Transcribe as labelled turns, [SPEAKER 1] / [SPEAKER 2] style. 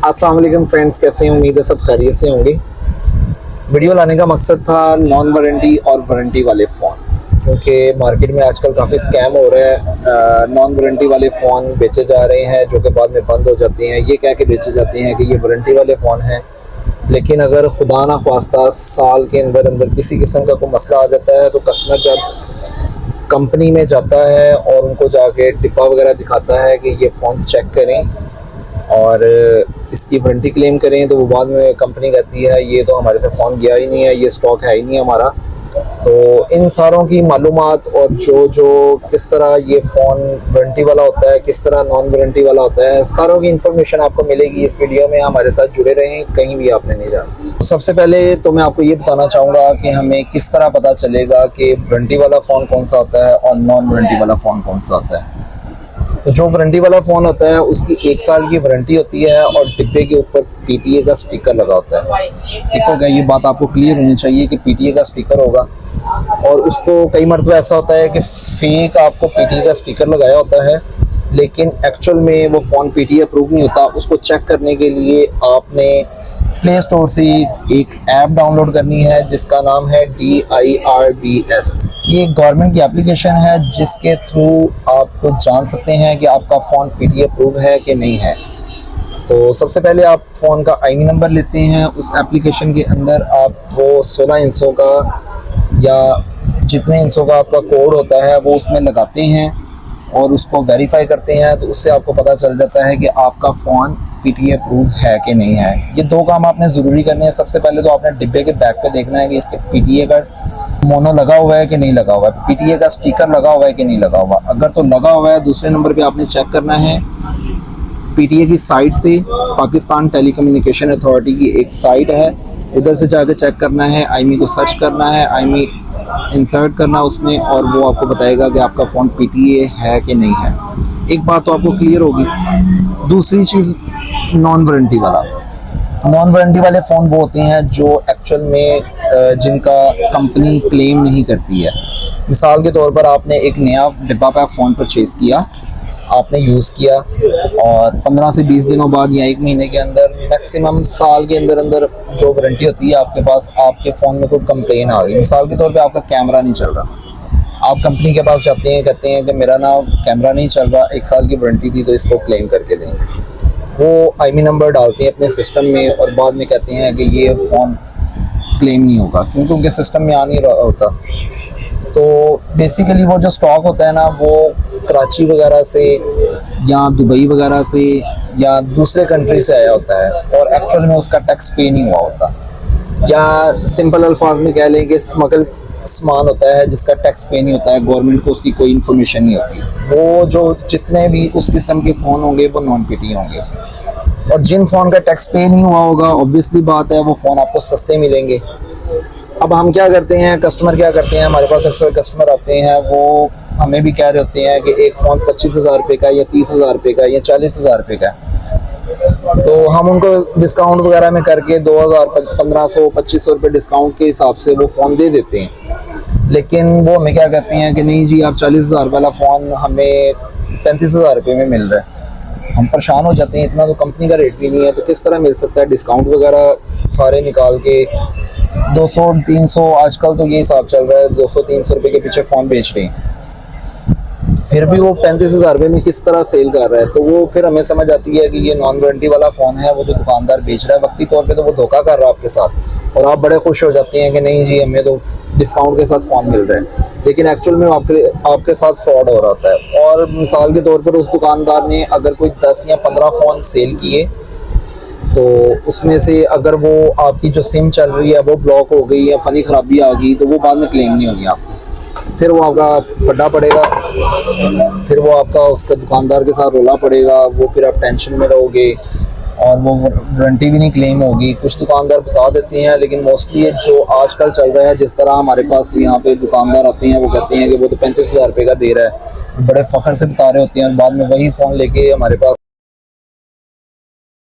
[SPEAKER 1] अस्सलाम वालेकुम फ्रेंड्स, कैसे हैं? उम्मीद है सब खैरियत से होंगे। वीडियो लाने का मकसद था नॉन वारंटी और वारंटी वाले फ़ोन, क्योंकि मार्केट में आजकल काफ़ी स्कैम हो रहा है। नॉन वारंटी वाले फ़ोन बेचे जा रहे हैं जो कि बाद में बंद हो जाते हैं। ये कह के बेचे जाते हैं कि ये वारंटी वाले फ़ोन हैं, लेकिन अगर खुदा ना ख्वास्ता साल के अंदर अंदर किसी किस्म का कोई मसला आ जाता है तो कस्टमर जब कंपनी में जाता है और उनको जाके डिब्बा वगैरह दिखाता है कि ये फ़ोन चेक करें और इसकी वारंटी क्लेम करें, तो वो बाद में कंपनी कहती है ये तो हमारे से फ़ोन गया ही नहीं है, ये स्टॉक है ही नहीं हमारा। तो इन सारों की मालूमात और जो किस तरह ये फ़ोन वारंटी वाला होता है, किस तरह नॉन वारंटी वाला होता है, सारों की इन्फॉर्मेशन आपको मिलेगी इस वीडियो में। हमारे साथ जुड़े रहें, कहीं भी आपने नहीं जाना। सबसे पहले तो मैं आपको ये बताना चाहूँगा कि हमें किस तरह पता चलेगा कि वारंटी वाला फ़ोन कौन सा होता है और नॉन वारंटी वाला फ़ोन कौन सा होता है। तो जो वारंटी वाला फ़ोन होता है उसकी 1 साल की वारंटी होती है और डिब्बे के ऊपर पीटीए का स्टिकर लगा होता है। ठीक हो गया, ये बात आपको क्लियर होनी चाहिए कि पीटीए का स्टिकर होगा। और उसको कई मरतबा ऐसा होता है कि फेक आपको पीटीए का स्टिकर लगाया होता है, लेकिन एक्चुअल में वो फ़ोन पीटीए अप्रूव नहीं होता। उसको चेक करने के लिए आपने प्ले स्टोर से एक ऐप डाउनलोड करनी है जिसका नाम है DIRBS। ये एक गवर्नमेंट की एप्लीकेशन है जिसके थ्रू आप जान सकते हैं कि आपका फ़ोन पीटीए अप्रूव है कि नहीं है। तो सबसे पहले आप फ़ोन का आईमी नंबर लेते हैं। उस एप्लीकेशन के अंदर आप वो 16 इंचों का या जितने इंचों का आपका कोड होता है वो उसमें लगाते हैं और उसको वेरीफाई करते हैं। तो उससे आपको पता चल जाता है कि आपका फ़ोन पीटीए अप्रूव है कि नहीं है। ये 2 काम आपने ज़रूरी करने हैं। सबसे पहले तो आपने डिब्बे के बैक पे देखना है कि इसके पीटीए का मोनो लगा हुआ है कि नहीं लगा हुआ है, पीटीए का स्टिकर लगा हुआ है कि नहीं लगा हुआ। अगर तो लगा हुआ है, दूसरे नंबर पे आपने चेक करना है पीटीए की साइट से, पाकिस्तान टेलीकम्युनिकेशन अथॉरिटी की एक साइट है, उधर से जाके चेक करना है। आईमी को सर्च करना है, आईमी इंसर्ट करना उसमें, और वो आपको बताएगा कि आपका फ़ोन पीटीए है कि नहीं है। एक बात तो आपको क्लियर होगी। दूसरी चीज़, नॉन वारंटी वाले फ़ोन वो होते हैं जो एक्चुअल में जिनका कंपनी क्लेम नहीं करती है। मिसाल के तौर पर आपने एक नया डिब्बा पैक फ़ोन परचेज़ किया, आपने यूज़ किया और 15 से 20 दिनों बाद या 1 महीने के अंदर, मैक्सिमम साल के अंदर अंदर जो वारंटी होती है आपके पास, आपके फ़ोन में कोई कंप्लेन आ गई। मिसाल के तौर पे आपका कैमरा नहीं चल रहा, आप कंपनी के पास जाते हैं, कहते हैं कि मेरा ना कैमरा नहीं चल रहा, 1 साल की वारंटी थी तो इसको क्लेम करके दें। वो आईमी नंबर डालते हैं अपने सिस्टम में और बाद में कहते हैं कि ये फ़ोन क्लेम नहीं होगा क्योंकि उनके सिस्टम में आ नहीं रहा होता। तो बेसिकली वो जो स्टॉक होता है ना, वो कराची वगैरह से या दुबई वगैरह से या दूसरे कंट्री से आया होता है और एक्चुअल में उसका टैक्स पे नहीं हुआ होता, या सिंपल अल्फाज में कह लें कि स्मगल सामान होता है जिसका टैक्स पे नहीं होता है, गवर्नमेंट को उसकी कोई इन्फॉर्मेशन नहीं होती। वो जो जितने भी उस किस्म के फ़ोन होंगे वो नॉन पीटीए होंगे। और जिन फ़ोन का टैक्स पे नहीं हुआ होगा, ऑब्वियसली बात है वो फ़ोन आपको सस्ते मिलेंगे। अब हम क्या करते हैं, कस्टमर क्या करते हैं, हमारे पास अक्सर कस्टमर आते हैं, वो हमें भी कह रहे होते हैं कि एक फ़ोन 25,000 रुपये का या 30,000 रुपये का या 40,000 रुपये का है। तो हम उनको डिस्काउंट वगैरह में करके 2,000, 1,500, 2,500 रुपये डिस्काउंट के हिसाब से वो फ़ोन दे देते हैं। लेकिन वो हमें क्या कहते हैं कि नहीं जी, आप 40,000 वाला फ़ोन हमें 35,000 रुपये में मिल रहा है। हम परेशान हो जाते हैं, इतना तो कंपनी का रेट भी नहीं है, तो किस तरह मिल सकता है। डिस्काउंट वगैरह सारे निकाल के 200, 300, आजकल तो ये हिसाब चल रहा है 200-300 रुपये के पीछे फ़ोन बेच रहे हैं, फिर भी वो 35,000 रुपये में किस तरह सेल कर रहा है। तो वो फिर हमें समझ आती है कि ये नॉन वारंटी वाला फ़ोन है, वो जो दुकानदार बेच रहा है वक्ती तौर पे तो वो धोखा कर रहा है आपके साथ, और आप बड़े खुश हो जाते हैं कि नहीं जी हमें तो डिस्काउंट के साथ फ़ोन मिल रहा है, लेकिन एक्चुअल में आपके साथ फ्रॉड हो रहा होता है। और मिसाल के तौर पर उस दुकानदार ने अगर कोई 10 या 15 फ़ोन सेल किए तो उसमें से अगर वो आपकी जो सिम चल रही है वो ब्लॉक हो गई या फ़नी ख़राबी आ गई तो वो बाद में क्लेम नहीं होगी आपको, फिर वो आपका पढ़ना पड़ेगा, फिर वो आपका उसके दुकानदार के साथ रोला पड़ेगा, वो फिर आप टेंशन में रहोगे और वो वारंटी भी नहीं क्लेम होगी। कुछ दुकानदार बता देते हैं, लेकिन मोस्टली जो आजकल चल रहा है, जिस तरह हमारे पास यहाँ पे दुकानदार आते हैं वो कहते हैं कि वो तो 35,000 रुपये का दे रहा है, बड़े फ़ख्र से बता रहे होते हैं और बाद में वही फ़ोन लेके हमारे पास